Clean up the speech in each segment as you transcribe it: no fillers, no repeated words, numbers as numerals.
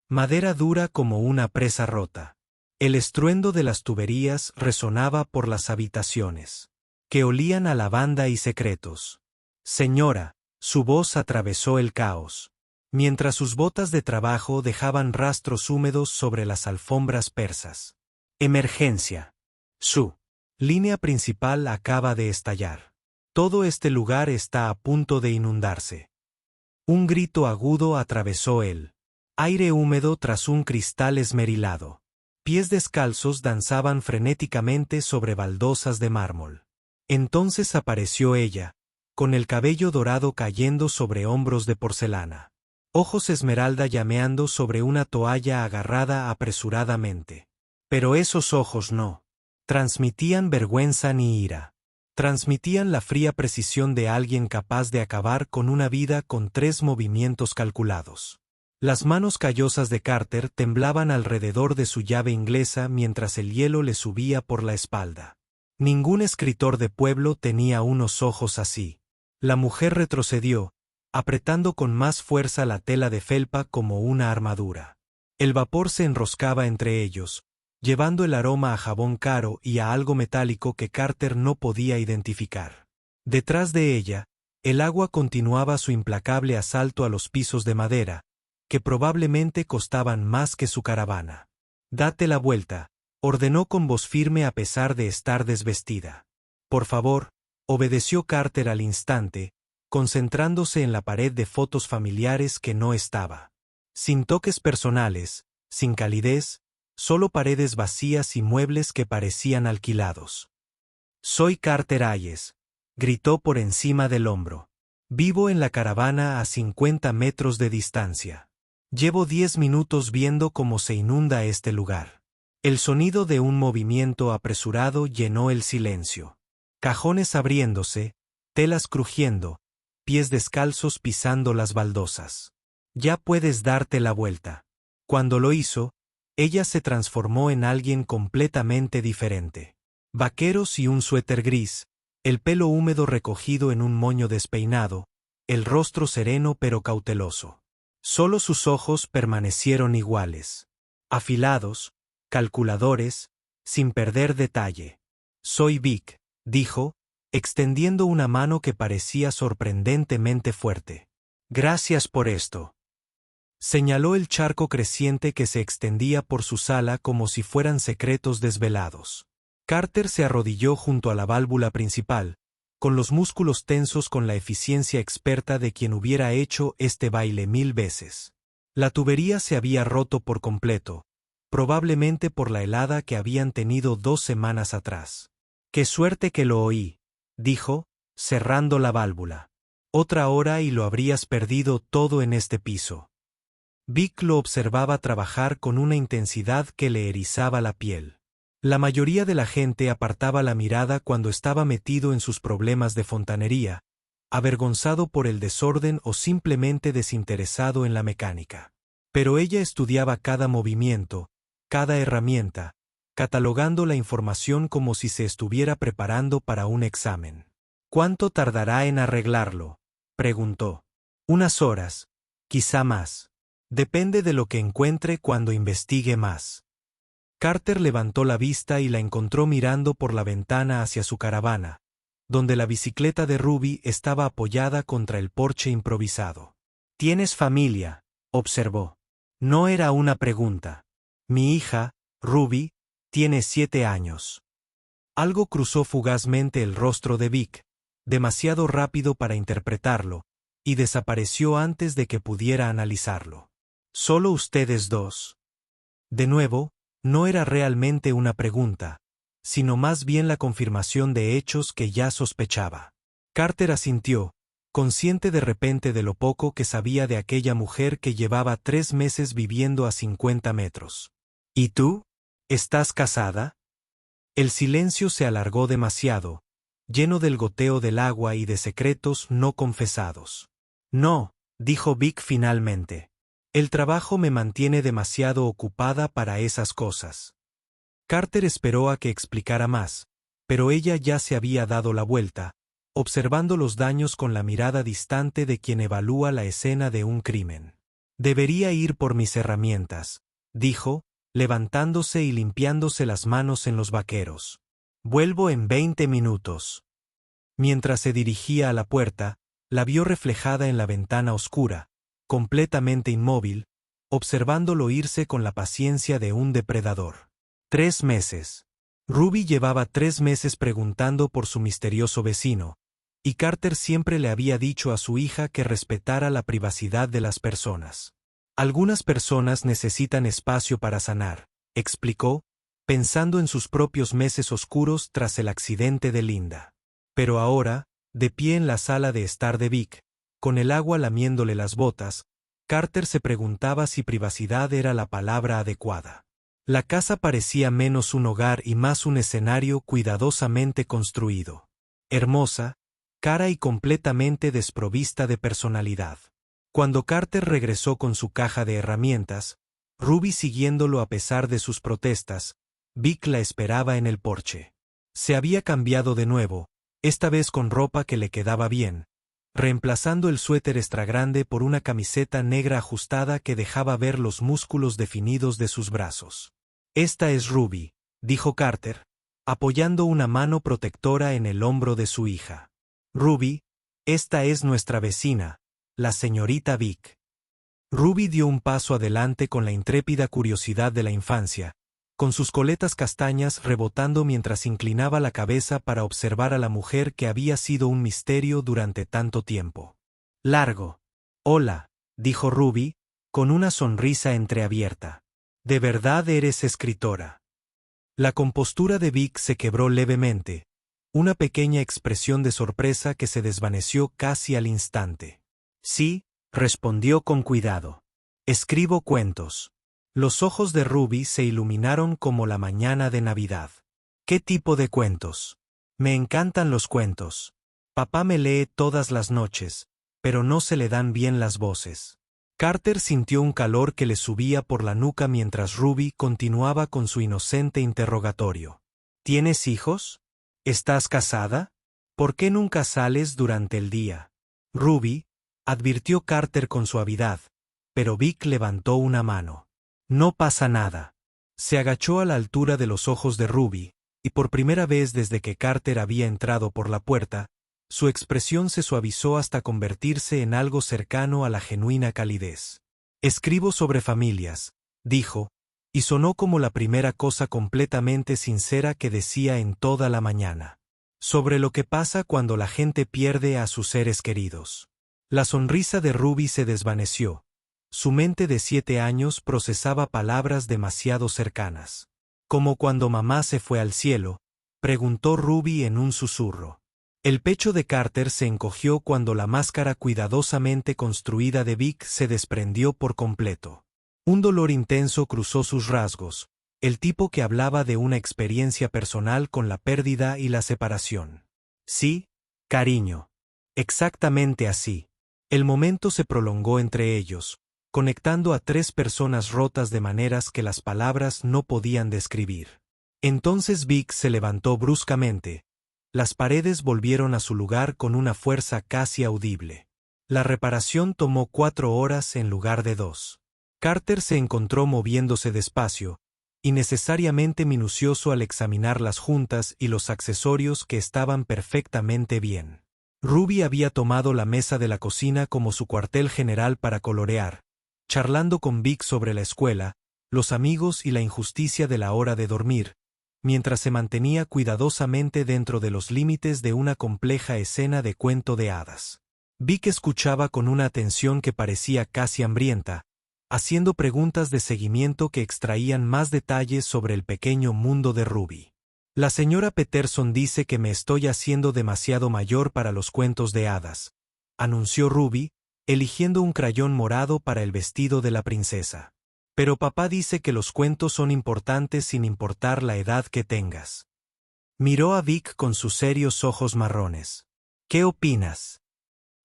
Madera dura como una presa rota. El estruendo de las tuberías resonaba por las habitaciones, que olían a lavanda y secretos. Señora, su voz atravesó el caos, mientras sus botas de trabajo dejaban rastros húmedos sobre las alfombras persas. Emergencia. Su línea principal acaba de estallar. Todo este lugar está a punto de inundarse. Un grito agudo atravesó el aire húmedo tras un cristal esmerilado. Pies descalzos danzaban frenéticamente sobre baldosas de mármol. Entonces apareció ella, con el cabello dorado cayendo sobre hombros de porcelana. Ojos esmeralda llameando sobre una toalla agarrada apresuradamente. Pero esos ojos no transmitían vergüenza ni ira. Transmitían la fría precisión de alguien capaz de acabar con una vida con 3 movimientos calculados. Las manos callosas de Carter temblaban alrededor de su llave inglesa mientras el hielo le subía por la espalda. Ningún escritor de pueblo tenía unos ojos así. La mujer retrocedió, apretando con más fuerza la tela de felpa como una armadura. El vapor se enroscaba entre ellos, llevando el aroma a jabón caro y a algo metálico que Carter no podía identificar. Detrás de ella, el agua continuaba su implacable asalto a los pisos de madera, que probablemente costaban más que su caravana. «Date la vuelta», ordenó con voz firme a pesar de estar desvestida. «Por favor», obedeció Carter al instante, concentrándose en la pared de fotos familiares que no estaba. Sin toques personales, sin calidez, solo paredes vacías y muebles que parecían alquilados. «Soy Carter Hayes», gritó por encima del hombro. «Vivo en la caravana a 50 metros de distancia. Llevo 10 minutos viendo cómo se inunda este lugar». El sonido de un movimiento apresurado llenó el silencio. Cajones abriéndose, telas crujiendo, pies descalzos pisando las baldosas. «Ya puedes darte la vuelta». Cuando lo hizo, ella se transformó en alguien completamente diferente. Vaqueros y un suéter gris, el pelo húmedo recogido en un moño despeinado, el rostro sereno pero cauteloso. Solo sus ojos permanecieron iguales. Afilados, calculadores, sin perder detalle. «Soy Vic», dijo, extendiendo una mano que parecía sorprendentemente fuerte. «Gracias por esto». Señaló el charco creciente que se extendía por su sala como si fueran secretos desvelados. Carter se arrodilló junto a la válvula principal, con los músculos tensos con la eficiencia experta de quien hubiera hecho este baile 1000 veces. La tubería se había roto por completo, probablemente por la helada que habían tenido 2 semanas atrás. «Qué suerte que lo oí», dijo, cerrando la válvula. «Otra hora y lo habrías perdido todo en este piso». Vic lo observaba trabajar con una intensidad que le erizaba la piel. La mayoría de la gente apartaba la mirada cuando estaba metido en sus problemas de fontanería, avergonzado por el desorden o simplemente desinteresado en la mecánica. Pero ella estudiaba cada movimiento, cada herramienta, catalogando la información como si se estuviera preparando para un examen. «¿Cuánto tardará en arreglarlo?», preguntó. «Unas horas, quizá más. Depende de lo que encuentre cuando investigue más». Carter levantó la vista y la encontró mirando por la ventana hacia su caravana, donde la bicicleta de Ruby estaba apoyada contra el porche improvisado. «¿Tienes familia?», observó. No era una pregunta. «Mi hija, Ruby, tiene 7 años». Algo cruzó fugazmente el rostro de Vic, demasiado rápido para interpretarlo, y desapareció antes de que pudiera analizarlo. «¿Solo ustedes dos?». De nuevo, no era realmente una pregunta, sino más bien la confirmación de hechos que ya sospechaba. Carter asintió, consciente de repente de lo poco que sabía de aquella mujer que llevaba 3 meses viviendo a 50 metros. «¿Y tú? ¿Estás casada?». El silencio se alargó demasiado, lleno del goteo del agua y de secretos no confesados. «No», dijo Vic finalmente. «El trabajo me mantiene demasiado ocupada para esas cosas». Carter esperó a que explicara más, pero ella ya se había dado la vuelta, observando los daños con la mirada distante de quien evalúa la escena de un crimen. Debería ir por mis herramientas, dijo, levantándose y limpiándose las manos en los vaqueros. Vuelvo en 20 minutos. Mientras se dirigía a la puerta, la vio reflejada en la ventana oscura, completamente inmóvil, observándolo irse con la paciencia de un depredador. 3 meses. Ruby llevaba 3 meses preguntando por su misterioso vecino, y Carter siempre le había dicho a su hija que respetara la privacidad de las personas. Algunas personas necesitan espacio para sanar, explicó, pensando en sus propios meses oscuros tras el accidente de Linda. Pero ahora, de pie en la sala de estar de Vic, con el agua lamiéndole las botas, Carter se preguntaba si privacidad era la palabra adecuada. La casa parecía menos un hogar y más un escenario cuidadosamente construido. Hermosa, cara y completamente desprovista de personalidad. Cuando Carter regresó con su caja de herramientas, Ruby siguiéndolo a pesar de sus protestas, Vic la esperaba en el porche. Se había cambiado de nuevo, esta vez con ropa que le quedaba bien, reemplazando el suéter extra grande por una camiseta negra ajustada que dejaba ver los músculos definidos de sus brazos. Esta es Ruby, dijo Carter, apoyando una mano protectora en el hombro de su hija. Ruby, esta es nuestra vecina, la señorita Vic. Ruby dio un paso adelante con la intrépida curiosidad de la infancia, con sus coletas castañas rebotando mientras inclinaba la cabeza para observar a la mujer que había sido un misterio durante tanto tiempo. Largo. Hola, dijo Ruby, con una sonrisa entreabierta. ¿De verdad eres escritora? La compostura de Vic se quebró levemente, una pequeña expresión de sorpresa que se desvaneció casi al instante. Sí, respondió con cuidado. Escribo cuentos. Los ojos de Ruby se iluminaron como la mañana de Navidad. ¿Qué tipo de cuentos? Me encantan los cuentos. Papá me lee todas las noches, pero no se le dan bien las voces. Carter sintió un calor que le subía por la nuca mientras Ruby continuaba con su inocente interrogatorio. ¿Tienes hijos? ¿Estás casada? ¿Por qué nunca sales durante el día? Ruby, advirtió Carter con suavidad, pero Vic levantó una mano. No pasa nada. Se agachó a la altura de los ojos de Ruby, y por primera vez desde que Carter había entrado por la puerta, su expresión se suavizó hasta convertirse en algo cercano a la genuina calidez. Escribo sobre familias, dijo, y sonó como la primera cosa completamente sincera que decía en toda la mañana. Sobre lo que pasa cuando la gente pierde a sus seres queridos. La sonrisa de Ruby se desvaneció. Su mente de 7 años procesaba palabras demasiado cercanas. Como cuando mamá se fue al cielo, preguntó Ruby en un susurro. El pecho de Carter se encogió cuando la máscara cuidadosamente construida de Vic se desprendió por completo. Un dolor intenso cruzó sus rasgos, el tipo que hablaba de una experiencia personal con la pérdida y la separación. Sí, cariño. Exactamente así. El momento se prolongó entre ellos, conectando a 3 personas rotas de maneras que las palabras no podían describir. Entonces Vic se levantó bruscamente. Las paredes volvieron a su lugar con una fuerza casi audible. La reparación tomó 4 horas en lugar de 2. Carter se encontró moviéndose despacio, innecesariamente minucioso al examinar las juntas y los accesorios que estaban perfectamente bien. Ruby había tomado la mesa de la cocina como su cuartel general para colorear, charlando con Vic sobre la escuela, los amigos y la injusticia de la hora de dormir, mientras se mantenía cuidadosamente dentro de los límites de una compleja escena de cuento de hadas. Vic escuchaba con una atención que parecía casi hambrienta, haciendo preguntas de seguimiento que extraían más detalles sobre el pequeño mundo de Ruby. La señora Peterson dice que me estoy haciendo demasiado mayor para los cuentos de hadas, anunció Ruby, eligiendo un crayón morado para el vestido de la princesa. Pero papá dice que los cuentos son importantes sin importar la edad que tengas. Miró a Vic con sus serios ojos marrones. ¿Qué opinas?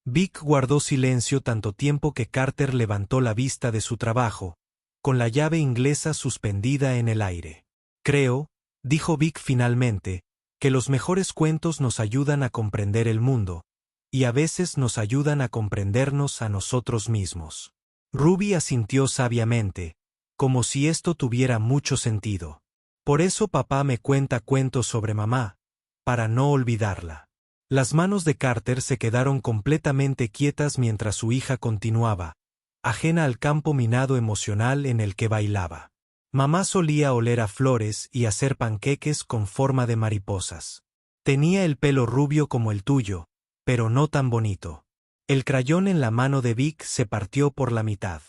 Vic guardó silencio tanto tiempo que Carter levantó la vista de su trabajo, con la llave inglesa suspendida en el aire. Creo, dijo Vic finalmente, que los mejores cuentos nos ayudan a comprender el mundo, y a veces nos ayudan a comprendernos a nosotros mismos. Ruby asintió sabiamente, como si esto tuviera mucho sentido. Por eso papá me cuenta cuentos sobre mamá, para no olvidarla. Las manos de Carter se quedaron completamente quietas mientras su hija continuaba, ajena al campo minado emocional en el que bailaba. Mamá solía oler a flores y hacer panqueques con forma de mariposas. Tenía el pelo rubio como el tuyo, pero no tan bonito. El crayón en la mano de Vic se partió por la mitad.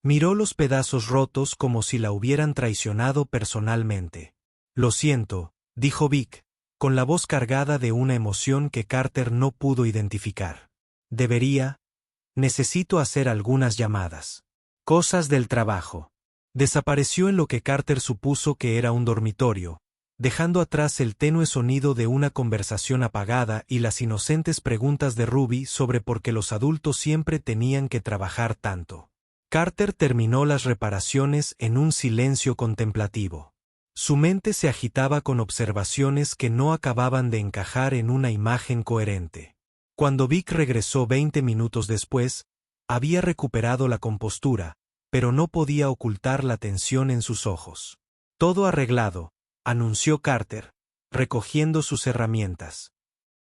Miró los pedazos rotos como si la hubieran traicionado personalmente. Lo siento, dijo Vic, con la voz cargada de una emoción que Carter no pudo identificar. Necesito hacer algunas llamadas. Cosas del trabajo. Desapareció en lo que Carter supuso que era un dormitorio, dejando atrás el tenue sonido de una conversación apagada y las inocentes preguntas de Ruby sobre por qué los adultos siempre tenían que trabajar tanto. Carter terminó las reparaciones en un silencio contemplativo. Su mente se agitaba con observaciones que no acababan de encajar en una imagen coherente. Cuando Vic regresó 20 minutos después, había recuperado la compostura, pero no podía ocultar la tensión en sus ojos. Todo arreglado, anunció Carter, recogiendo sus herramientas.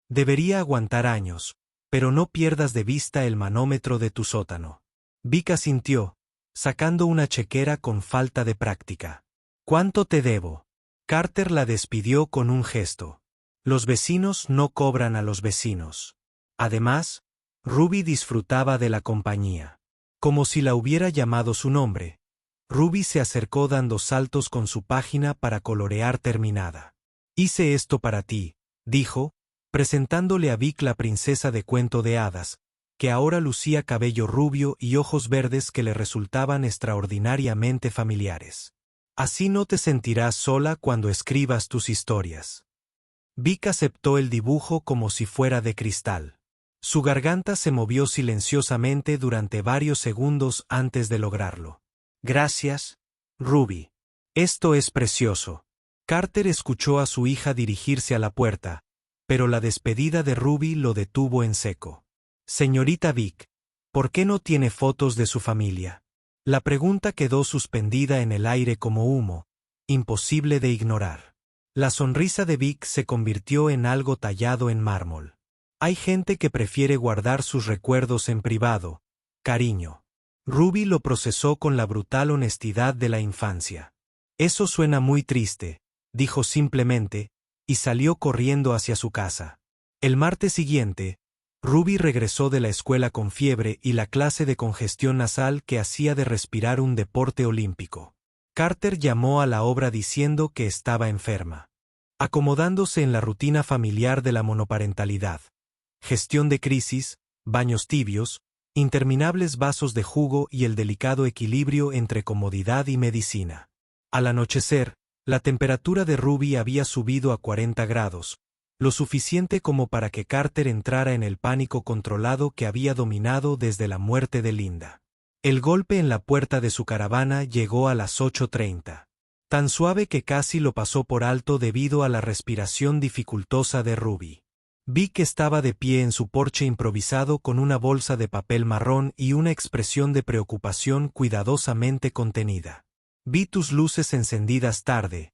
Debería aguantar años, pero no pierdas de vista el manómetro de tu sótano. Vic asintió, sacando una chequera con falta de práctica. ¿Cuánto te debo? Carter la despidió con un gesto. Los vecinos no cobran a los vecinos. Además, Ruby disfrutaba de la compañía. Como si la hubiera llamado su nombre, Ruby se acercó dando saltos con su página para colorear terminada. Hice esto para ti, dijo, presentándole a Vic la princesa de cuento de hadas, que ahora lucía cabello rubio y ojos verdes que le resultaban extraordinariamente familiares. Así no te sentirás sola cuando escribas tus historias. Vic aceptó el dibujo como si fuera de cristal. Su garganta se movió silenciosamente durante varios segundos antes de lograrlo. Gracias, Ruby. Esto es precioso. Carter escuchó a su hija dirigirse a la puerta, pero la despedida de Ruby lo detuvo en seco. Señorita Vic, ¿por qué no tiene fotos de su familia? La pregunta quedó suspendida en el aire como humo, imposible de ignorar. La sonrisa de Vic se convirtió en algo tallado en mármol. Hay gente que prefiere guardar sus recuerdos en privado, cariño. Ruby lo procesó con la brutal honestidad de la infancia. Eso suena muy triste, dijo simplemente, y salió corriendo hacia su casa. El martes siguiente, Ruby regresó de la escuela con fiebre y la clase de congestión nasal que hacía de respirar un deporte olímpico. Carter llamó a la obra diciendo que estaba enferma. Acomodándose en la rutina familiar de la monoparentalidad. Gestión de crisis, baños tibios, interminables vasos de jugo y el delicado equilibrio entre comodidad y medicina. Al anochecer, la temperatura de Ruby había subido a 40 grados, lo suficiente como para que Carter entrara en el pánico controlado que había dominado desde la muerte de Linda. El golpe en la puerta de su caravana llegó a las 8:30. Tan suave que casi lo pasó por alto debido a la respiración dificultosa de Ruby. Vic estaba de pie en su porche improvisado con una bolsa de papel marrón y una expresión de preocupación cuidadosamente contenida. Vi tus luces encendidas tarde,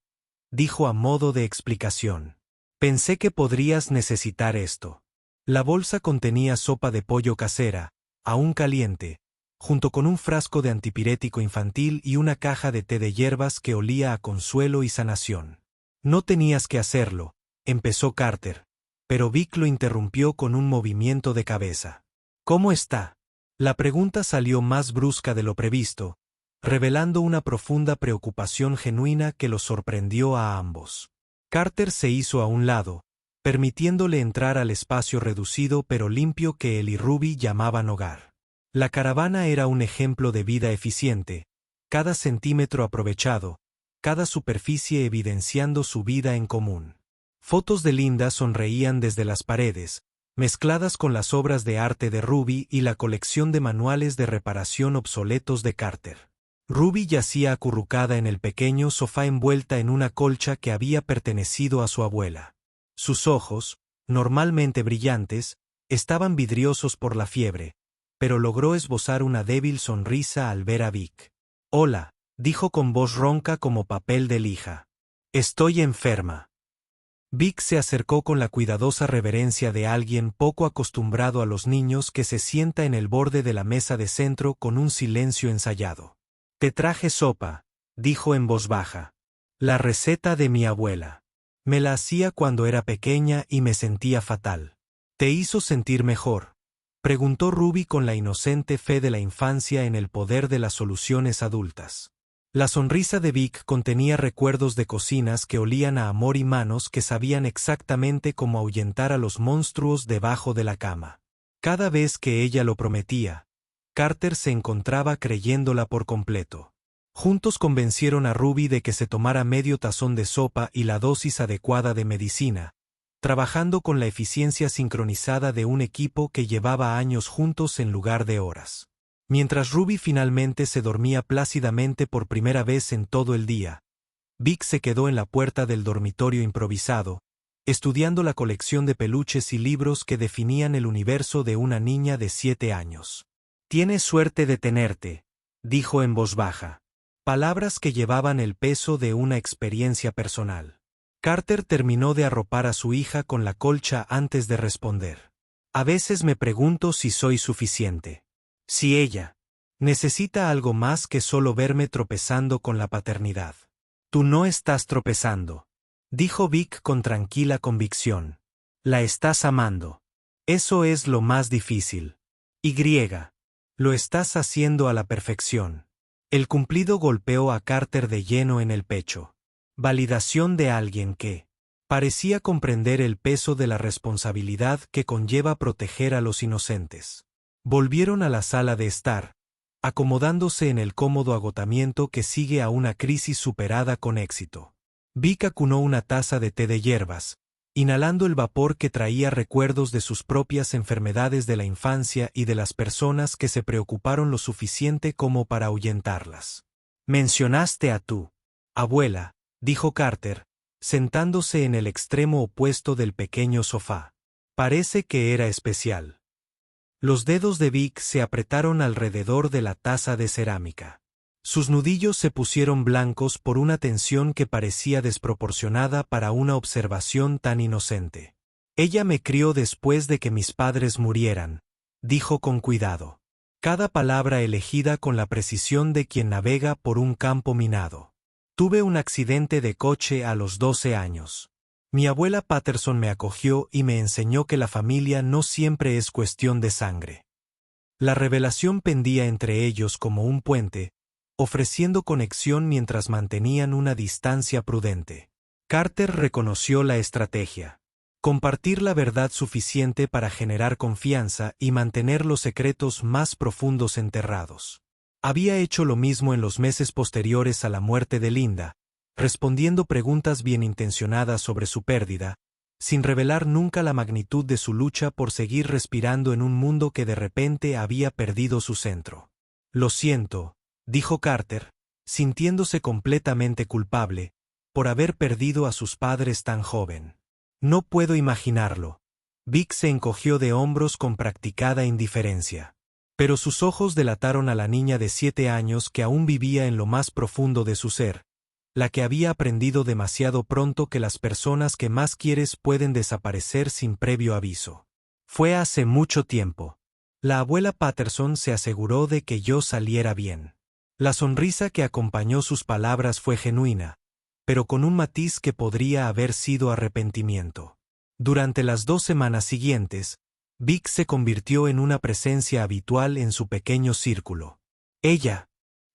dijo a modo de explicación. Pensé que podrías necesitar esto. La bolsa contenía sopa de pollo casera, aún caliente, junto con un frasco de antipirético infantil y una caja de té de hierbas que olía a consuelo y sanación. No tenías que hacerlo, empezó Carter, pero Vic lo interrumpió con un movimiento de cabeza. ¿Cómo está? La pregunta salió más brusca de lo previsto, revelando una profunda preocupación genuina que los sorprendió a ambos. Carter se hizo a un lado, permitiéndole entrar al espacio reducido pero limpio que él y Ruby llamaban hogar. La caravana era un ejemplo de vida eficiente, cada centímetro aprovechado, cada superficie evidenciando su vida en común. Fotos de Linda sonreían desde las paredes, mezcladas con las obras de arte de Ruby y la colección de manuales de reparación obsoletos de Carter. Ruby yacía acurrucada en el pequeño sofá envuelta en una colcha que había pertenecido a su abuela. Sus ojos, normalmente brillantes, estaban vidriosos por la fiebre, pero logró esbozar una débil sonrisa al ver a Vic. «Hola», dijo con voz ronca como papel de lija. «Estoy enferma». Vic se acercó con la cuidadosa reverencia de alguien poco acostumbrado a los niños que se sienta en el borde de la mesa de centro con un silencio ensayado. «Te traje sopa», dijo en voz baja. «La receta de mi abuela. Me la hacía cuando era pequeña y me sentía fatal». «¿Te hizo sentir mejor?», preguntó Ruby con la inocente fe de la infancia en el poder de las soluciones adultas. La sonrisa de Vic contenía recuerdos de cocinas que olían a amor y manos que sabían exactamente cómo ahuyentar a los monstruos debajo de la cama. Cada vez que ella lo prometía, Carter se encontraba creyéndola por completo. Juntos convencieron a Ruby de que se tomara medio tazón de sopa y la dosis adecuada de medicina, trabajando con la eficiencia sincronizada de un equipo que llevaba años juntos en lugar de horas. Mientras Ruby finalmente se dormía plácidamente por primera vez en todo el día, Vic se quedó en la puerta del dormitorio improvisado, estudiando la colección de peluches y libros que definían el universo de una niña de 7 años. «Tienes suerte de tenerte», dijo en voz baja. Palabras que llevaban el peso de una experiencia personal. Carter terminó de arropar a su hija con la colcha antes de responder. «A veces me pregunto si soy suficiente. Si ella necesita algo más que solo verme tropezando con la paternidad». «Tú no estás tropezando», dijo Vic con tranquila convicción. «La estás amando. Eso es lo más difícil. Y lo estás haciendo a la perfección». El cumplido golpeó a Carter de lleno en el pecho. Validación de alguien que parecía comprender el peso de la responsabilidad que conlleva proteger a los inocentes. Volvieron a la sala de estar, acomodándose en el cómodo agotamiento que sigue a una crisis superada con éxito. Vic acunó una taza de té de hierbas, inhalando el vapor que traía recuerdos de sus propias enfermedades de la infancia y de las personas que se preocuparon lo suficiente como para ahuyentarlas. «Mencionaste a tu abuela», dijo Carter, sentándose en el extremo opuesto del pequeño sofá. «Parece que era especial». Los dedos de Vic se apretaron alrededor de la taza de cerámica. Sus nudillos se pusieron blancos por una tensión que parecía desproporcionada para una observación tan inocente. «Ella me crió después de que mis padres murieran», dijo con cuidado. Cada palabra elegida con la precisión de quien navega por un campo minado. «Tuve un accidente de coche a los 12 años. Mi abuela Patterson me acogió y me enseñó que la familia no siempre es cuestión de sangre». La revelación pendía entre ellos como un puente, ofreciendo conexión mientras mantenían una distancia prudente. Carter reconoció la estrategia. Compartir la verdad suficiente para generar confianza y mantener los secretos más profundos enterrados. Había hecho lo mismo en los meses posteriores a la muerte de Linda, respondiendo preguntas bien intencionadas sobre su pérdida, sin revelar nunca la magnitud de su lucha por seguir respirando en un mundo que de repente había perdido su centro. «Lo siento», dijo Carter, sintiéndose completamente culpable, por haber perdido a sus padres tan joven. «No puedo imaginarlo». Vic se encogió de hombros con practicada indiferencia. Pero sus ojos delataron a la niña de 7 años que aún vivía en lo más profundo de su ser, la que había aprendido demasiado pronto que las personas que más quieres pueden desaparecer sin previo aviso. «Fue hace mucho tiempo. La abuela Patterson se aseguró de que yo saliera bien». La sonrisa que acompañó sus palabras fue genuina, pero con un matiz que podría haber sido arrepentimiento. Durante las 2 semanas siguientes, Vic se convirtió en una presencia habitual en su pequeño círculo. Ella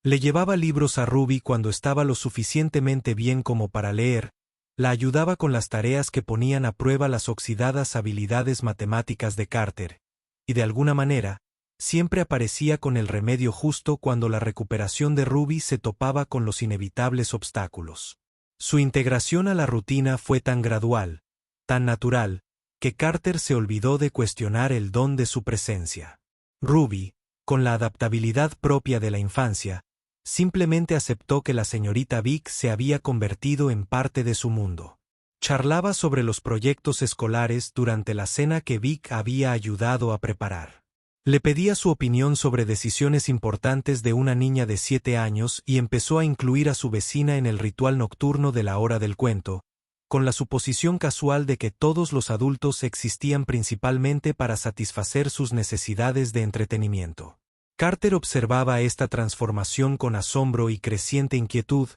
le llevaba libros a Ruby cuando estaba lo suficientemente bien como para leer, la ayudaba con las tareas que ponían a prueba las oxidadas habilidades matemáticas de Carter, y de alguna manera, siempre aparecía con el remedio justo cuando la recuperación de Ruby se topaba con los inevitables obstáculos. Su integración a la rutina fue tan gradual, tan natural, que Carter se olvidó de cuestionar el don de su presencia. Ruby, con la adaptabilidad propia de la infancia, simplemente aceptó que la señorita Vic se había convertido en parte de su mundo. Charlaba sobre los proyectos escolares durante la cena que Vic había ayudado a preparar. Le pedía su opinión sobre decisiones importantes de una niña de 7 años y empezó a incluir a su vecina en el ritual nocturno de la hora del cuento, con la suposición casual de que todos los adultos existían principalmente para satisfacer sus necesidades de entretenimiento. Carter observaba esta transformación con asombro y creciente inquietud,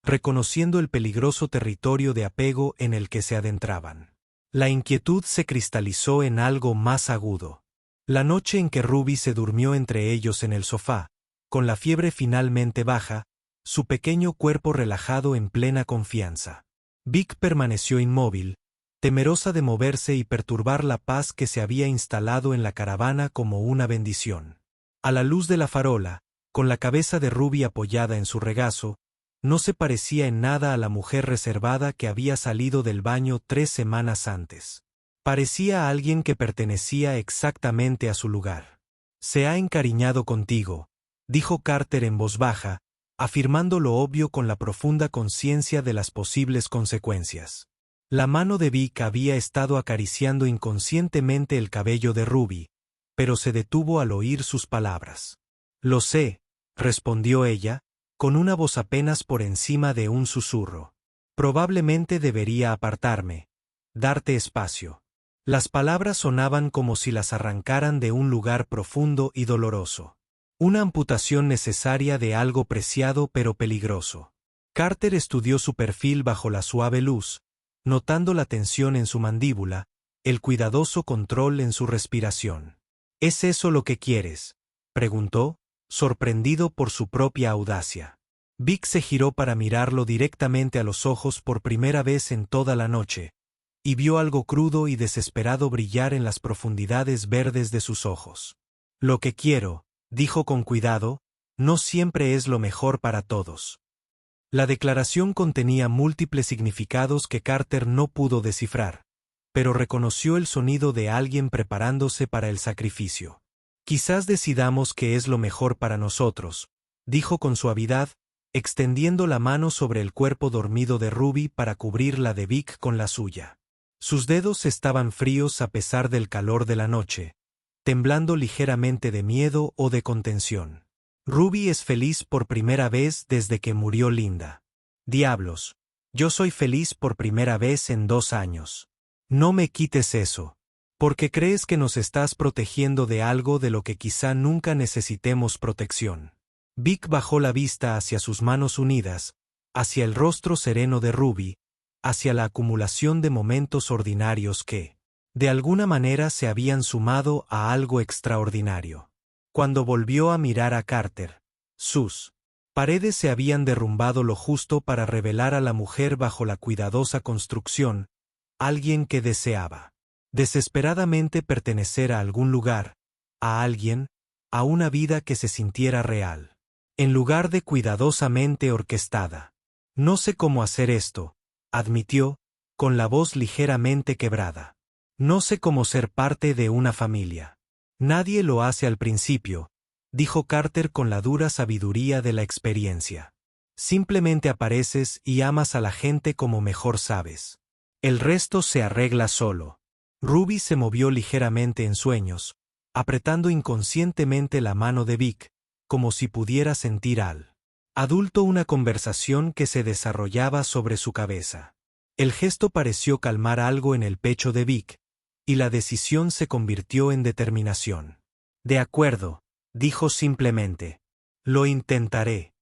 reconociendo el peligroso territorio de apego en el que se adentraban. La inquietud se cristalizó en algo más agudo. La noche en que Ruby se durmió entre ellos en el sofá, con la fiebre finalmente baja, su pequeño cuerpo relajado en plena confianza. Vic permaneció inmóvil, temerosa de moverse y perturbar la paz que se había instalado en la caravana como una bendición. A la luz de la farola, con la cabeza de Ruby apoyada en su regazo, no se parecía en nada a la mujer reservada que había salido del baño 3 semanas antes. Parecía a alguien que pertenecía exactamente a su lugar. «Se ha encariñado contigo», dijo Carter en voz baja, afirmando lo obvio con la profunda conciencia de las posibles consecuencias. La mano de Vic había estado acariciando inconscientemente el cabello de Ruby, pero se detuvo al oír sus palabras. «Lo sé», respondió ella, con una voz apenas por encima de un susurro. «Probablemente debería apartarme, darte espacio». Las palabras sonaban como si las arrancaran de un lugar profundo y doloroso. Una amputación necesaria de algo preciado pero peligroso. Carter estudió su perfil bajo la suave luz, notando la tensión en su mandíbula, el cuidadoso control en su respiración. «¿Es eso lo que quieres?», preguntó, sorprendido por su propia audacia. Vic se giró para mirarlo directamente a los ojos por primera vez en toda la noche, y vio algo crudo y desesperado brillar en las profundidades verdes de sus ojos. «Lo que quiero», dijo con cuidado, «no siempre es lo mejor para todos». La declaración contenía múltiples significados que Carter no pudo descifrar, pero reconoció el sonido de alguien preparándose para el sacrificio. «Quizás decidamos qué es lo mejor para nosotros», dijo con suavidad, extendiendo la mano sobre el cuerpo dormido de Ruby para cubrir la de Vic con la suya. Sus dedos estaban fríos a pesar del calor de la noche, temblando ligeramente de miedo o de contención. «Ruby es feliz por primera vez desde que murió Linda». «Diablos, yo soy feliz por primera vez en 2 años. No me quites eso. Porque crees que nos estás protegiendo de algo de lo que quizá nunca necesitemos protección». Vic bajó la vista hacia sus manos unidas, hacia el rostro sereno de Ruby, hacia la acumulación de momentos ordinarios que, de alguna manera, se habían sumado a algo extraordinario. Cuando volvió a mirar a Carter, sus paredes se habían derrumbado lo justo para revelar a la mujer bajo la cuidadosa construcción, alguien que deseaba desesperadamente pertenecer a algún lugar, a alguien, a una vida que se sintiera real, en lugar de cuidadosamente orquestada. «No sé cómo hacer esto», admitió, con la voz ligeramente quebrada. «No sé cómo ser parte de una familia». «Nadie lo hace al principio», dijo Carter con la dura sabiduría de la experiencia. «Simplemente apareces y amas a la gente como mejor sabes. El resto se arregla solo». Ruby se movió ligeramente en sueños, apretando inconscientemente la mano de Vic, como si pudiera sentir al adulto una conversación que se desarrollaba sobre su cabeza. El gesto pareció calmar algo en el pecho de Vic, y la decisión se convirtió en determinación. «De acuerdo», dijo simplemente. «Lo intentaré».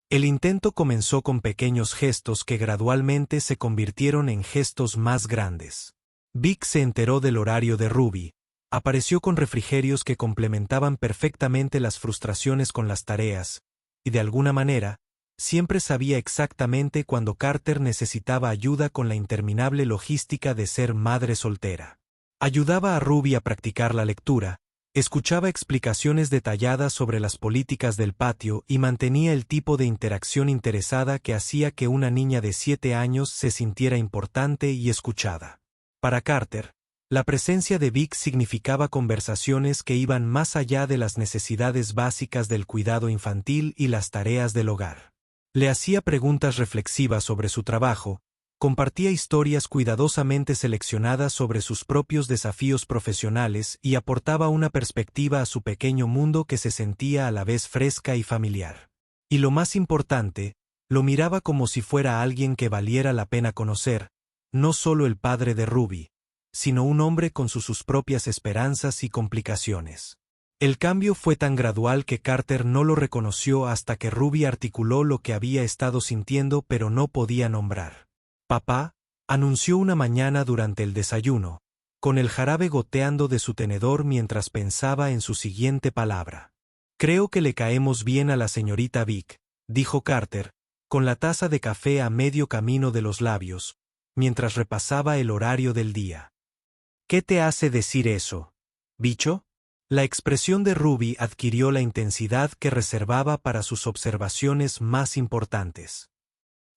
El intento comenzó con pequeños gestos que gradualmente se convirtieron en gestos más grandes. Vic se enteró del horario de Ruby, apareció con refrigerios que complementaban perfectamente las frustraciones con las tareas, y de alguna manera, siempre sabía exactamente cuando Carter necesitaba ayuda con la interminable logística de ser madre soltera. Ayudaba a Ruby a practicar la lectura, escuchaba explicaciones detalladas sobre las políticas del patio y mantenía el tipo de interacción interesada que hacía que una niña de 7 años se sintiera importante y escuchada. Para Carter, la presencia de Vic significaba conversaciones que iban más allá de las necesidades básicas del cuidado infantil y las tareas del hogar. Le hacía preguntas reflexivas sobre su trabajo, Compartía historias cuidadosamente seleccionadas sobre sus propios desafíos profesionales y aportaba una perspectiva a su pequeño mundo que se sentía a la vez fresca y familiar. Y lo más importante, lo miraba como si fuera alguien que valiera la pena conocer, no solo el padre de Ruby, sino un hombre con sus propias esperanzas y complicaciones. El cambio fue tan gradual que Carter no lo reconoció hasta que Ruby articuló lo que había estado sintiendo pero no podía nombrar. «Papá», anunció una mañana durante el desayuno, con el jarabe goteando de su tenedor mientras pensaba en su siguiente palabra. «Creo que le caemos bien a la señorita Vick», dijo Carter, con la taza de café a medio camino de los labios, mientras repasaba el horario del día. «¿Qué te hace decir eso, bicho?» La expresión de Ruby adquirió la intensidad que reservaba para sus observaciones más importantes.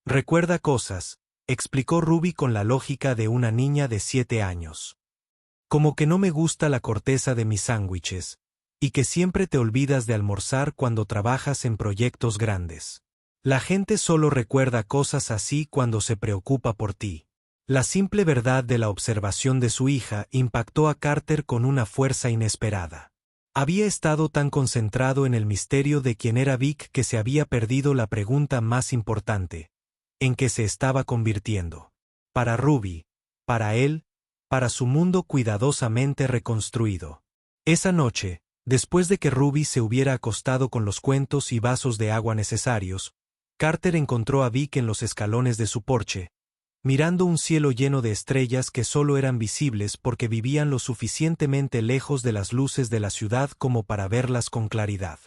«Recuerda cosas», explicó Ruby con la lógica de una niña de 7 años. «Como que no me gusta la corteza de mis sándwiches, y que siempre te olvidas de almorzar cuando trabajas en proyectos grandes. La gente solo recuerda cosas así cuando se preocupa por ti». La simple verdad de la observación de su hija impactó a Carter con una fuerza inesperada. Había estado tan concentrado en el misterio de quién era Vick que se había perdido la pregunta más importante: ¿en qué se estaba convirtiendo? Para Ruby, para él, para su mundo cuidadosamente reconstruido. Esa noche, después de que Ruby se hubiera acostado con los cuentos y vasos de agua necesarios, Carter encontró a Vick en los escalones de su porche, mirando un cielo lleno de estrellas que solo eran visibles porque vivían lo suficientemente lejos de las luces de la ciudad como para verlas con claridad.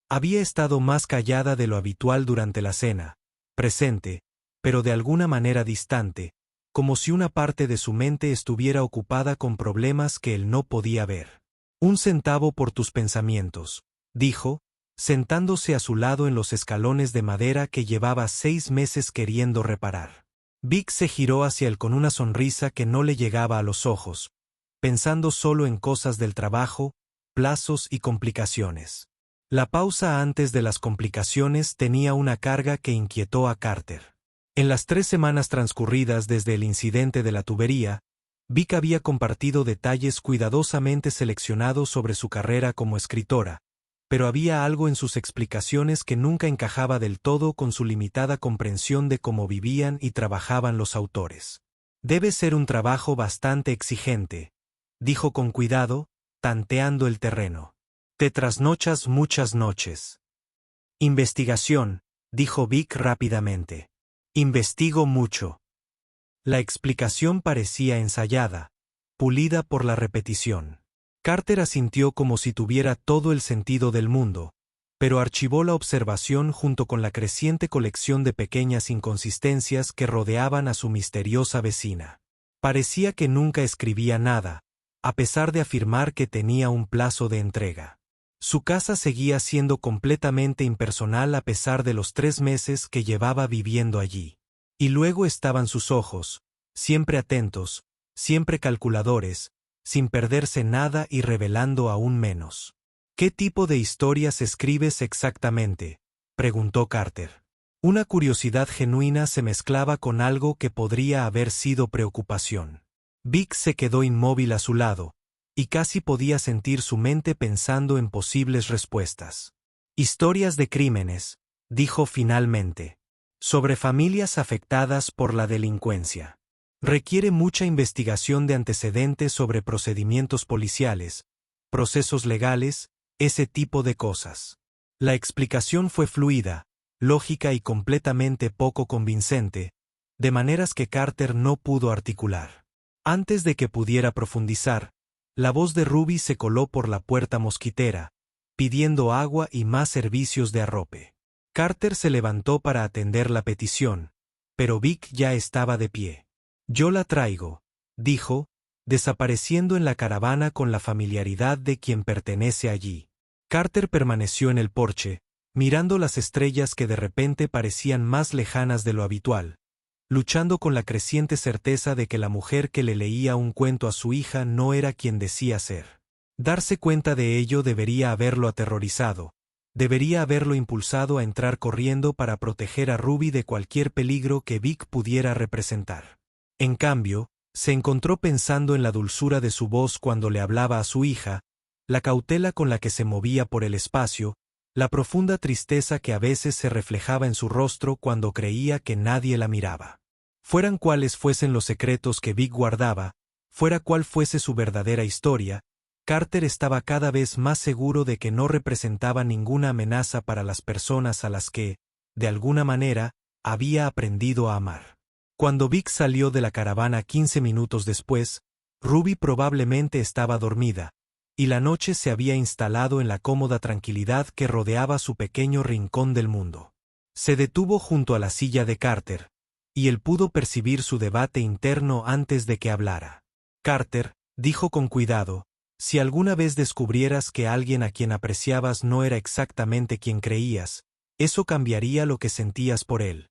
Había estado más callada de lo habitual durante la cena, presente, pero de alguna manera distante, como si una parte de su mente estuviera ocupada con problemas que él no podía ver. «Un centavo por tus pensamientos», dijo, sentándose a su lado en los escalones de madera que llevaba 6 meses queriendo reparar. Vick se giró hacia él con una sonrisa que no le llegaba a los ojos, pensando solo en cosas del trabajo, plazos y complicaciones. La pausa antes de las complicaciones tenía una carga que inquietó a Carter. En las 3 semanas transcurridas desde el incidente de la tubería, Vick había compartido detalles cuidadosamente seleccionados sobre su carrera como escritora, pero había algo en sus explicaciones que nunca encajaba del todo con su limitada comprensión de cómo vivían y trabajaban los autores. «Debe ser un trabajo bastante exigente», dijo con cuidado, tanteando el terreno. «Te trasnochas muchas noches». «Investigación», dijo Vick rápidamente. «Investigo mucho». La explicación parecía ensayada, pulida por la repetición. Carter asintió como si tuviera todo el sentido del mundo, pero archivó la observación junto con la creciente colección de pequeñas inconsistencias que rodeaban a su misteriosa vecina. Parecía que nunca escribía nada, a pesar de afirmar que tenía un plazo de entrega. Su casa seguía siendo completamente impersonal a pesar de los 3 meses que llevaba viviendo allí. Y luego estaban sus ojos, siempre atentos, siempre calculadores, sin perderse nada y revelando aún menos. «¿Qué tipo de historias escribes exactamente?», preguntó Carter. Una curiosidad genuina se mezclaba con algo que podría haber sido preocupación. Vick se quedó inmóvil a su lado, y casi podía sentir su mente pensando en posibles respuestas. «Historias de crímenes», dijo finalmente. «Sobre familias afectadas por la delincuencia. Requiere mucha investigación de antecedentes sobre procedimientos policiales, procesos legales, ese tipo de cosas». La explicación fue fluida, lógica y completamente poco convincente, de maneras que Carter no pudo articular. Antes de que pudiera profundizar, la voz de Ruby se coló por la puerta mosquitera, pidiendo agua y más servicios de arrope. Carter se levantó para atender la petición, pero Vick ya estaba de pie. «Yo la traigo», dijo, desapareciendo en la caravana con la familiaridad de quien pertenece allí. Carter permaneció en el porche, mirando las estrellas que de repente parecían más lejanas de lo habitual, luchando con la creciente certeza de que la mujer que le leía un cuento a su hija no era quien decía ser. Darse cuenta de ello debería haberlo aterrorizado, Debería haberlo impulsado a entrar corriendo para proteger a Ruby de cualquier peligro que Vic pudiera representar. En cambio, se encontró pensando en la dulzura de su voz cuando le hablaba a su hija, la cautela con la que se movía por el espacio, la profunda tristeza que a veces se reflejaba en su rostro cuando creía que nadie la miraba. Fueran cuales fuesen los secretos que Vic guardaba, fuera cual fuese su verdadera historia, Carter estaba cada vez más seguro de que no representaba ninguna amenaza para las personas a las que, de alguna manera, había aprendido a amar. Cuando Vic salió de la caravana 15 minutos después, Ruby probablemente estaba dormida, y la noche se había instalado en la cómoda tranquilidad que rodeaba su pequeño rincón del mundo. Se detuvo junto a la silla de Carter, y él pudo percibir su debate interno antes de que hablara. Carter, dijo con cuidado, si alguna vez descubrieras que alguien a quien apreciabas no era exactamente quien creías, eso cambiaría lo que sentías por él.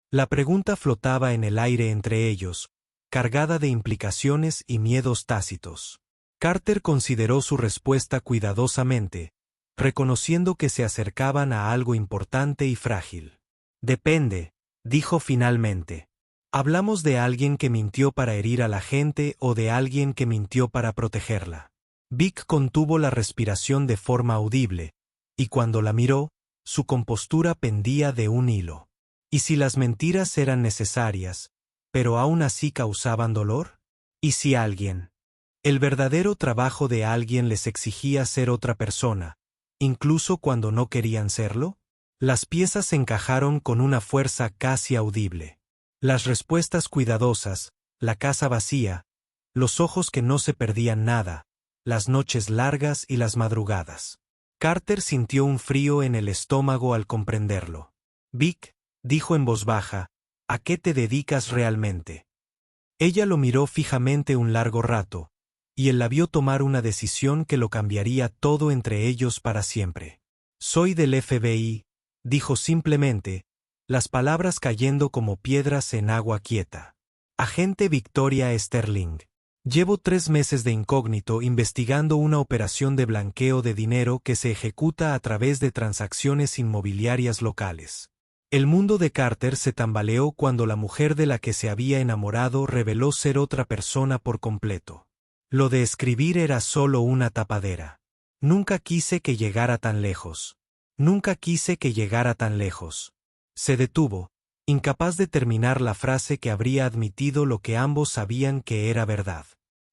La pregunta flotaba en el aire entre ellos, cargada de implicaciones y miedos tácitos. Carter consideró su respuesta cuidadosamente, reconociendo que se acercaban a algo importante y frágil. Depende, dijo finalmente. ¿Hablamos de alguien que mintió para herir a la gente o de alguien que mintió para protegerla? Vic contuvo la respiración de forma audible, y cuando la miró, su compostura pendía de un hilo. ¿Y si las mentiras eran necesarias, pero aún así causaban dolor? ¿Y si alguien? El verdadero trabajo de alguien les exigía ser otra persona, incluso cuando no querían serlo? Las piezas se encajaron con una fuerza casi audible. Las respuestas cuidadosas, la casa vacía, los ojos que no se perdían nada, las noches largas y las madrugadas. Carter sintió un frío en el estómago al comprenderlo. Vic, dijo en voz baja, ¿a qué te dedicas realmente? Ella lo miró fijamente un largo rato, y él la vio tomar una decisión que lo cambiaría todo entre ellos para siempre. Soy del FBI, dijo simplemente, las palabras cayendo como piedras en agua quieta. Agente Victoria Sterling. Llevo 3 meses de incógnito investigando una operación de blanqueo de dinero que se ejecuta a través de transacciones inmobiliarias locales. El mundo de Carter se tambaleó cuando la mujer de la que se había enamorado reveló ser otra persona por completo. Lo de escribir era solo una tapadera. Nunca quise que llegara tan lejos. Nunca quise que llegara tan lejos. Se detuvo, incapaz de terminar la frase que habría admitido lo que ambos sabían que era verdad.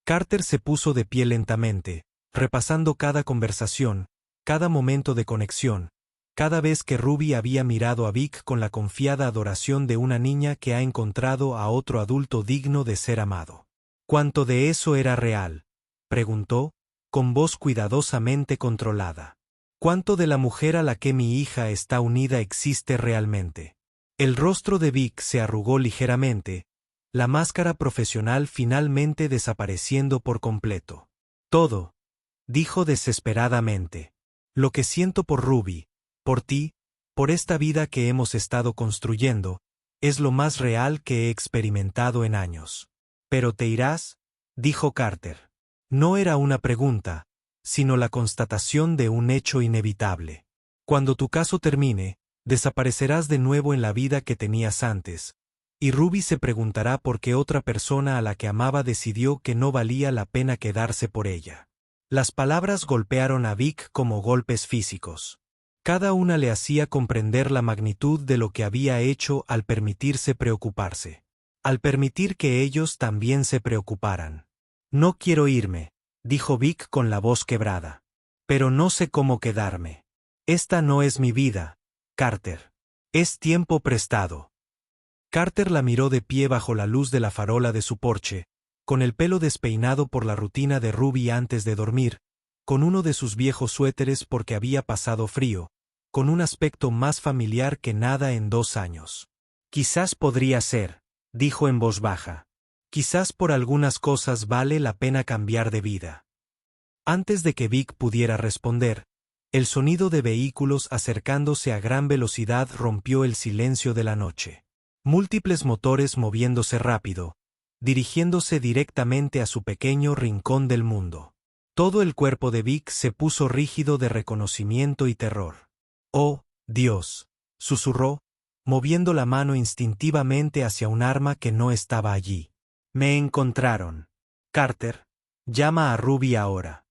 Carter se puso de pie lentamente, repasando cada conversación, cada momento de conexión, cada vez que Ruby había mirado a Vic con la confiada adoración de una niña que ha encontrado a otro adulto digno de ser amado. ¿Cuánto de eso era real?, preguntó, con voz cuidadosamente controlada. ¿Cuánto de la mujer a la que mi hija está unida existe realmente? El rostro de Vic se arrugó ligeramente, la máscara profesional finalmente desapareciendo por completo. Todo, dijo desesperadamente. Lo que siento por Ruby, por ti, por esta vida que hemos estado construyendo, es lo más real que he experimentado en años. ¿Pero te irás?, dijo Carter. No era una pregunta, sino la constatación de un hecho inevitable. Cuando tu caso termine, desaparecerás de nuevo en la vida que tenías antes, y Ruby se preguntará por qué otra persona a la que amaba decidió que no valía la pena quedarse por ella. Las palabras golpearon a Vic como golpes físicos. Cada una le hacía comprender la magnitud de lo que había hecho al permitirse preocuparse. Al permitir que ellos también se preocuparan. No quiero irme, dijo Vic con la voz quebrada. Pero no sé cómo quedarme. Esta no es mi vida, Carter. Es tiempo prestado. Carter la miró de pie bajo la luz de la farola de su porche, con el pelo despeinado por la rutina de Ruby antes de dormir, con uno de sus viejos suéteres porque había pasado frío, con un aspecto más familiar que nada en 2 años. Quizás podría ser, dijo en voz baja. Quizás por algunas cosas vale la pena cambiar de vida. Antes de que Vic pudiera responder, el sonido de vehículos acercándose a gran velocidad rompió el silencio de la noche. Múltiples motores moviéndose rápido, dirigiéndose directamente a su pequeño rincón del mundo. Todo el cuerpo de Vic se puso rígido de reconocimiento y terror. Oh, Dios, susurró, moviendo la mano instintivamente hacia un arma que no estaba allí. Me encontraron. Carter, llama a Ruby ahora.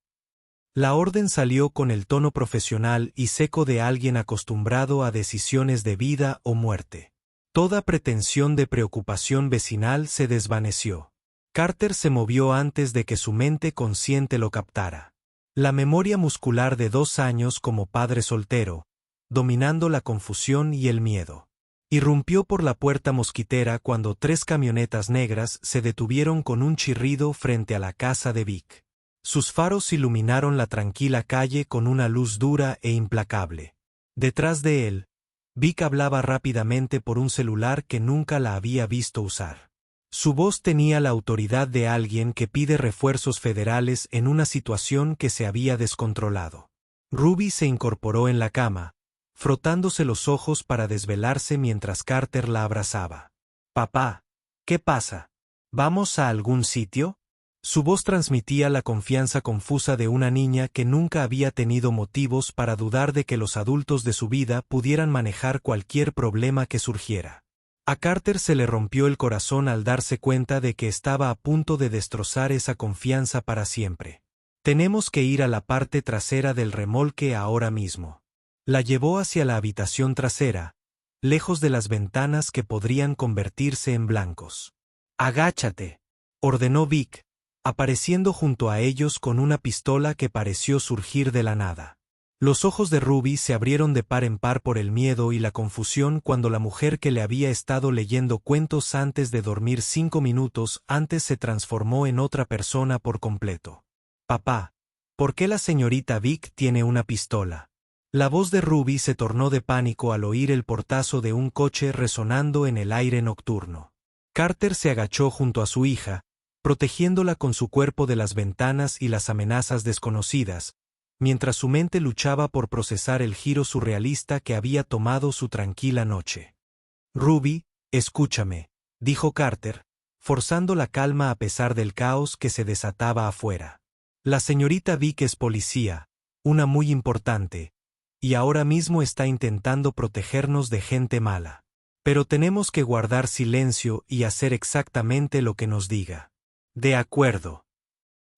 La orden salió con el tono profesional y seco de alguien acostumbrado a decisiones de vida o muerte. Toda pretensión de preocupación vecinal se desvaneció. Carter se movió antes de que su mente consciente lo captara. La memoria muscular de 2 años como padre soltero, dominando la confusión y el miedo. Irrumpió por la puerta mosquitera cuando 3 camionetas negras se detuvieron con un chirrido frente a la casa de Vic. Sus faros iluminaron la tranquila calle con una luz dura e implacable. Detrás de él, Vic hablaba rápidamente por un celular que nunca la había visto usar. Su voz tenía la autoridad de alguien que pide refuerzos federales en una situación que se había descontrolado. Ruby se incorporó en la cama, frotándose los ojos para desvelarse mientras Carter la abrazaba. «Papá, ¿qué pasa? ¿Vamos a algún sitio?» Su voz transmitía la confianza confusa de una niña que nunca había tenido motivos para dudar de que los adultos de su vida pudieran manejar cualquier problema que surgiera. A Carter se le rompió el corazón al darse cuenta de que estaba a punto de destrozar esa confianza para siempre. «Tenemos que ir a la parte trasera del remolque ahora mismo». La llevó hacia la habitación trasera, lejos de las ventanas que podrían convertirse en blancos. «Agáchate», ordenó Vic, apareciendo junto a ellos con una pistola que pareció surgir de la nada. Los ojos de Ruby se abrieron de par en par por el miedo y la confusión cuando la mujer que le había estado leyendo cuentos antes de dormir 5 minutos antes se transformó en otra persona por completo. «Papá, ¿por qué la señorita Vic tiene una pistola?» La voz de Ruby se tornó de pánico al oír el portazo de un coche resonando en el aire nocturno. Carter se agachó junto a su hija, protegiéndola con su cuerpo de las ventanas y las amenazas desconocidas, mientras su mente luchaba por procesar el giro surrealista que había tomado su tranquila noche. «Ruby, escúchame», dijo Carter, forzando la calma a pesar del caos que se desataba afuera. «La señorita Vic es policía, una muy importante, y ahora mismo está intentando protegernos de gente mala. Pero tenemos que guardar silencio y hacer exactamente lo que nos diga». «De acuerdo».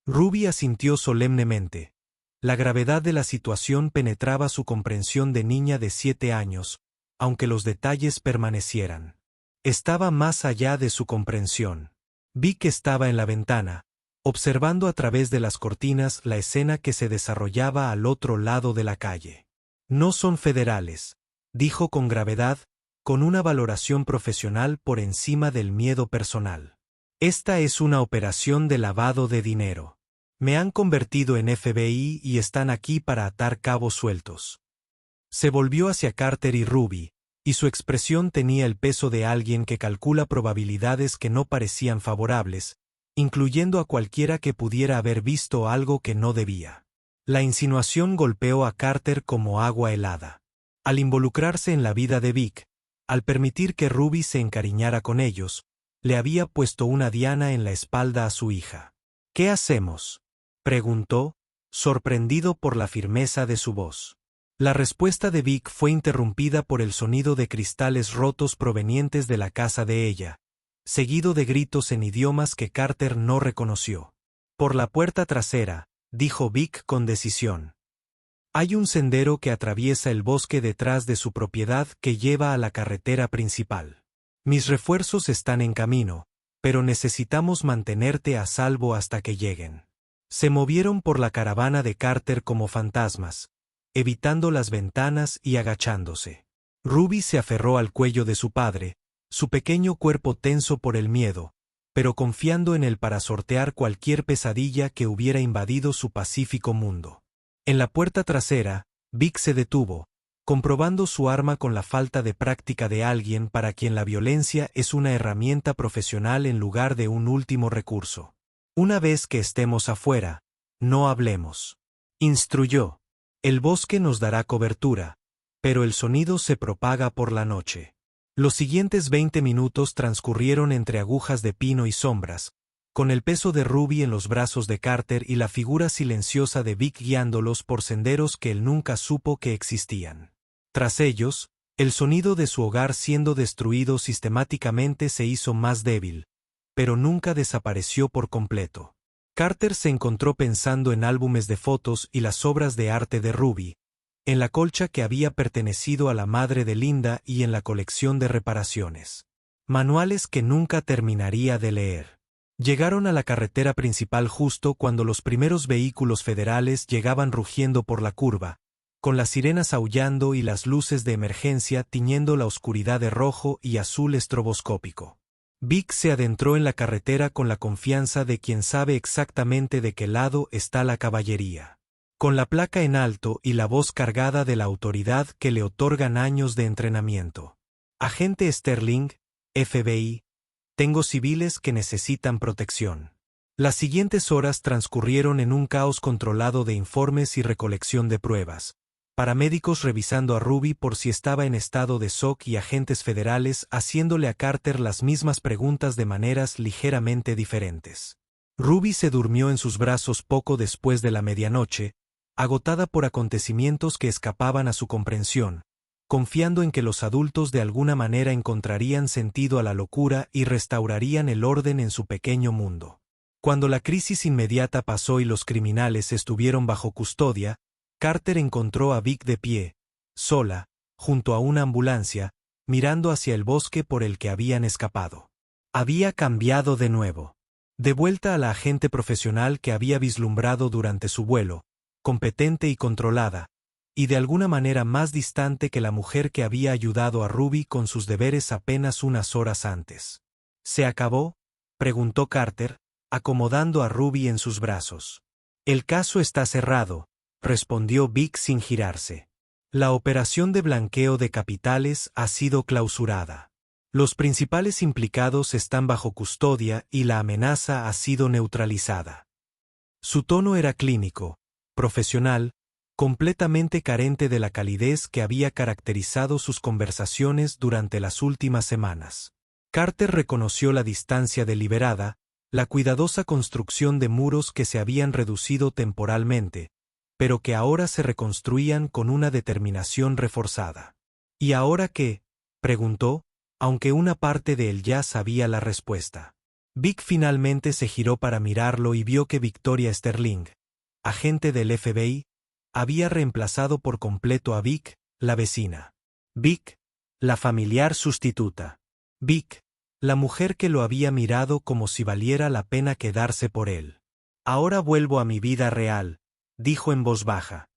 Ruby asintió solemnemente. La gravedad de la situación penetraba su comprensión de niña de 7 años, aunque los detalles permanecieran. Estaba más allá de su comprensión. Vic estaba en la ventana, observando a través de las cortinas la escena que se desarrollaba al otro lado de la calle. «No son federales», dijo con gravedad, con una valoración profesional por encima del miedo personal. «Esta es una operación de lavado de dinero. Me han convertido en FBI y están aquí para atar cabos sueltos». Se volvió hacia Carter y Ruby, y su expresión tenía el peso de alguien que calcula probabilidades que no parecían favorables, incluyendo a cualquiera que pudiera haber visto algo que no debía. La insinuación golpeó a Carter como agua helada. Al involucrarse en la vida de Vic, al permitir que Ruby se encariñara con ellos, le había puesto una diana en la espalda a su hija. «¿Qué hacemos?», preguntó, sorprendido por la firmeza de su voz. La respuesta de Vic fue interrumpida por el sonido de cristales rotos provenientes de la casa de ella, seguido de gritos en idiomas que Carter no reconoció. «Por la puerta trasera», dijo Vic con decisión. «Hay un sendero que atraviesa el bosque detrás de su propiedad que lleva a la carretera principal. Mis refuerzos están en camino, pero necesitamos mantenerte a salvo hasta que lleguen». Se movieron por la caravana de Carter como fantasmas, evitando las ventanas y agachándose. Ruby se aferró al cuello de su padre, su pequeño cuerpo tenso por el miedo, pero confiando en él para sortear cualquier pesadilla que hubiera invadido su pacífico mundo. En la puerta trasera, Vic se detuvo, comprobando su arma con la falta de práctica de alguien para quien la violencia es una herramienta profesional en lugar de un último recurso. «Una vez que estemos afuera, no hablemos», instruyó. «El bosque nos dará cobertura, pero el sonido se propaga por la noche». Los siguientes 20 minutos transcurrieron entre agujas de pino y sombras, con el peso de Ruby en los brazos de Carter y la figura silenciosa de Vic guiándolos por senderos que él nunca supo que existían. Tras ellos, el sonido de su hogar siendo destruido sistemáticamente se hizo más débil, pero nunca desapareció por completo. Carter se encontró pensando en álbumes de fotos y las obras de arte de Ruby, en la colcha que había pertenecido a la madre de Linda y en la colección de reparaciones. Manuales que nunca terminaría de leer. Llegaron a la carretera principal justo cuando los primeros vehículos federales llegaban rugiendo por la curva, con las sirenas aullando y las luces de emergencia tiñendo la oscuridad de rojo y azul estroboscópico. Vic se adentró en la carretera con la confianza de quien sabe exactamente de qué lado está la caballería. Con la placa en alto y la voz cargada de la autoridad que le otorgan años de entrenamiento. Agente Sterling, FBI, tengo civiles que necesitan protección. Las siguientes horas transcurrieron en un caos controlado de informes y recolección de pruebas. Paramédicos revisando a Ruby por si estaba en estado de shock y agentes federales haciéndole a Carter las mismas preguntas de maneras ligeramente diferentes. Ruby se durmió en sus brazos poco después de la medianoche, agotada por acontecimientos que escapaban a su comprensión, confiando en que los adultos de alguna manera encontrarían sentido a la locura y restaurarían el orden en su pequeño mundo. Cuando la crisis inmediata pasó y los criminales estuvieron bajo custodia, Carter encontró a Vic de pie, sola, junto a una ambulancia, mirando hacia el bosque por el que habían escapado. Había cambiado de nuevo. De vuelta a la agente profesional que había vislumbrado durante su vuelo, competente y controlada, y de alguna manera más distante que la mujer que había ayudado a Ruby con sus deberes apenas unas horas antes. ¿Se acabó?, preguntó Carter, acomodando a Ruby en sus brazos. El caso está cerrado, respondió Vic sin girarse. La operación de blanqueo de capitales ha sido clausurada. Los principales implicados están bajo custodia y la amenaza ha sido neutralizada. Su tono era clínico, profesional, completamente carente de la calidez que había caracterizado sus conversaciones durante las últimas semanas. Carter reconoció la distancia deliberada, la cuidadosa construcción de muros que se habían reducido temporalmente, pero que ahora se reconstruían con una determinación reforzada. ¿Y ahora qué?, preguntó, aunque una parte de él ya sabía la respuesta. Vic finalmente se giró para mirarlo y vio que Victoria Sterling, agente del FBI, había reemplazado por completo a Vic, la vecina. Vic, la familiar sustituta. Vic, la mujer que lo había mirado como si valiera la pena quedarse por él. Ahora vuelvo a mi vida real, dijo en voz baja.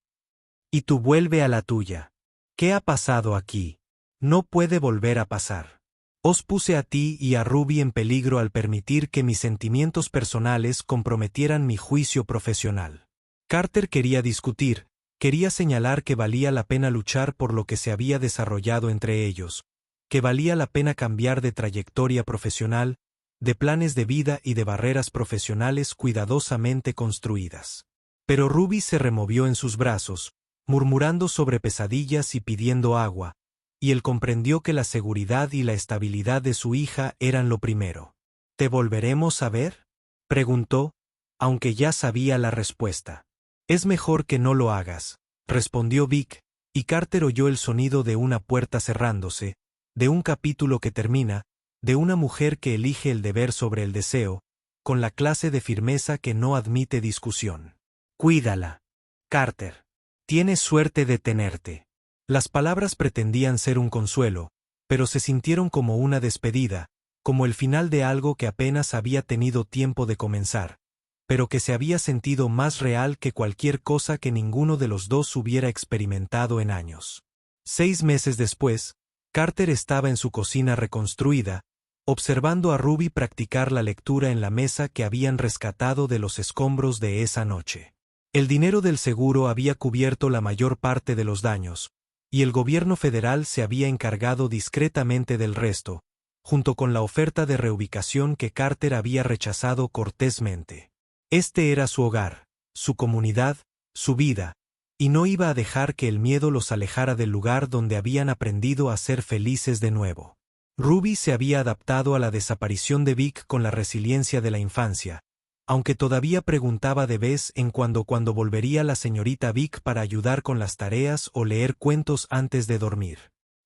Y tú vuelve a la tuya. ¿Qué ha pasado aquí? No puede volver a pasar. Os puse a ti y a Ruby en peligro al permitir que mis sentimientos personales comprometieran mi juicio profesional. Carter quería discutir, quería señalar que valía la pena luchar por lo que se había desarrollado entre ellos, que valía la pena cambiar de trayectoria profesional, de planes de vida y de barreras profesionales cuidadosamente construidas. Pero Ruby se removió en sus brazos, murmurando sobre pesadillas y pidiendo agua, y él comprendió que la seguridad y la estabilidad de su hija eran lo primero. ¿Te volveremos a ver?, preguntó, aunque ya sabía la respuesta. Es mejor que no lo hagas, respondió Vic, y Carter oyó el sonido de una puerta cerrándose, de un capítulo que termina, de una mujer que elige el deber sobre el deseo, con la clase de firmeza que no admite discusión. Cuídala, Carter. Tienes suerte de tenerte. Las palabras pretendían ser un consuelo, pero se sintieron como una despedida, como el final de algo que apenas había tenido tiempo de comenzar, pero que se había sentido más real que cualquier cosa que ninguno de los dos hubiera experimentado en años. 6 meses después, Carter estaba en su cocina reconstruida, observando a Ruby practicar la lectura en la mesa que habían rescatado de los escombros de esa noche. El dinero del seguro había cubierto la mayor parte de los daños, y el gobierno federal se había encargado discretamente del resto, junto con la oferta de reubicación que Carter había rechazado cortésmente. Este era su hogar, su comunidad, su vida, y no iba a dejar que el miedo los alejara del lugar donde habían aprendido a ser felices de nuevo. Ruby se había adaptado a la desaparición de Vic con la resiliencia de la infancia, aunque todavía preguntaba de vez en cuando volvería la señorita Vick para ayudar con las tareas o leer cuentos antes de dormir.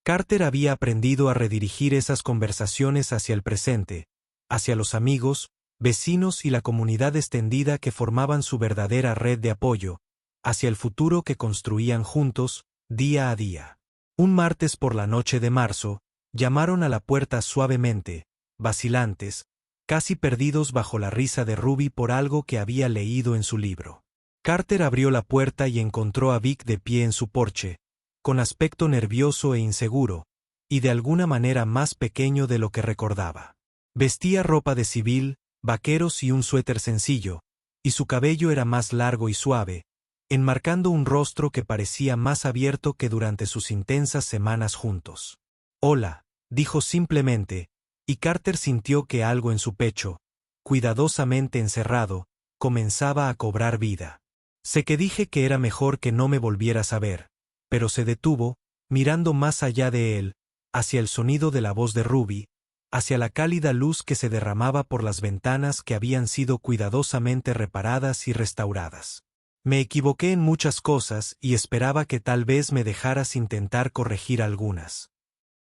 Carter había aprendido a redirigir esas conversaciones hacia el presente, hacia los amigos, vecinos y la comunidad extendida que formaban su verdadera red de apoyo, hacia el futuro que construían juntos, día a día. Un martes por la noche de marzo, llamaron a la puerta suavemente, vacilantes, casi perdidos bajo la risa de Ruby por algo que había leído en su libro. Carter abrió la puerta y encontró a Vick de pie en su porche, con aspecto nervioso e inseguro, y de alguna manera más pequeño de lo que recordaba. Vestía ropa de civil, vaqueros y un suéter sencillo, y su cabello era más largo y suave, enmarcando un rostro que parecía más abierto que durante sus intensas semanas juntos. «Hola», dijo simplemente, y Carter sintió que algo en su pecho, cuidadosamente encerrado, comenzaba a cobrar vida. «Sé que dije que era mejor que no me volvieras a ver», pero se detuvo, mirando más allá de él, hacia el sonido de la voz de Ruby, hacia la cálida luz que se derramaba por las ventanas que habían sido cuidadosamente reparadas y restauradas. «Me equivoqué en muchas cosas y esperaba que tal vez me dejaras intentar corregir algunas».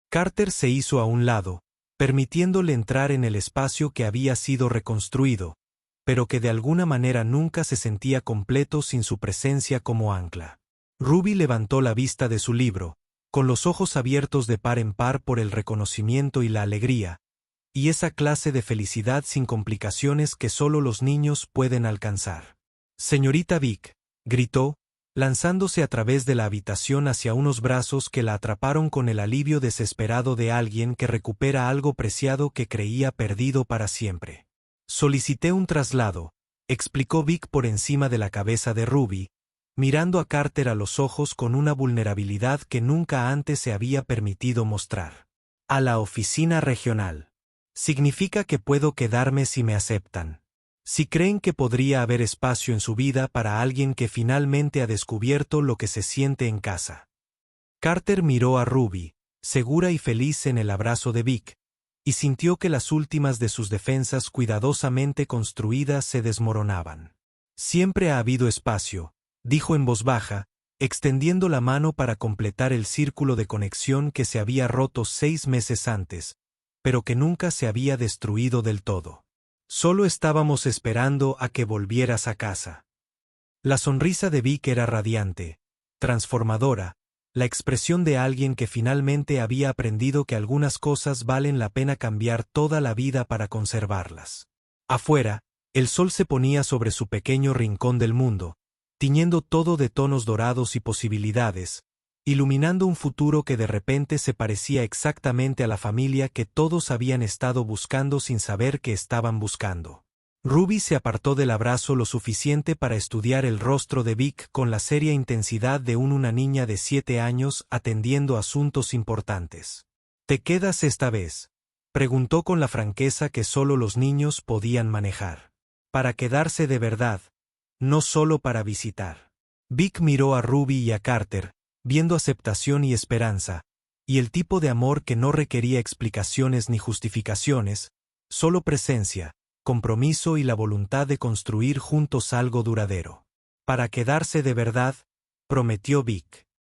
Carter se hizo a un lado, permitiéndole entrar en el espacio que había sido reconstruido, pero que de alguna manera nunca se sentía completo sin su presencia como ancla. Ruby levantó la vista de su libro, con los ojos abiertos de par en par por el reconocimiento y la alegría, y esa clase de felicidad sin complicaciones que solo los niños pueden alcanzar. «Señorita Vick», gritó, lanzándose a través de la habitación hacia unos brazos que la atraparon con el alivio desesperado de alguien que recupera algo preciado que creía perdido para siempre. «Solicité un traslado», explicó Vick por encima de la cabeza de Ruby, mirando a Carter a los ojos con una vulnerabilidad que nunca antes se había permitido mostrar. «A la oficina regional. Significa que puedo quedarme si me aceptan. Si creen que podría haber espacio en su vida para alguien que finalmente ha descubierto lo que se siente en casa». Carter miró a Ruby, segura y feliz en el abrazo de Vick, y sintió que las últimas de sus defensas cuidadosamente construidas se desmoronaban. «Siempre ha habido espacio», dijo en voz baja, extendiendo la mano para completar el círculo de conexión que se había roto 6 meses antes, pero que nunca se había destruido del todo. «Solo estábamos esperando a que volvieras a casa». La sonrisa de Vick era radiante, transformadora, la expresión de alguien que finalmente había aprendido que algunas cosas valen la pena cambiar toda la vida para conservarlas. Afuera, el sol se ponía sobre su pequeño rincón del mundo, tiñendo todo de tonos dorados y posibilidades, iluminando un futuro que de repente se parecía exactamente a la familia que todos habían estado buscando sin saber que estaban buscando. Ruby se apartó del abrazo lo suficiente para estudiar el rostro de Vick con la seria intensidad de una niña de 7 años atendiendo asuntos importantes. «¿Te quedas esta vez?», preguntó con la franqueza que solo los niños podían manejar. «Para quedarse de verdad, no solo para visitar». Vick miró a Ruby y a Carter, viendo aceptación y esperanza, y el tipo de amor que no requería explicaciones ni justificaciones, solo presencia, compromiso y la voluntad de construir juntos algo duradero. «Para quedarse de verdad», prometió Vick.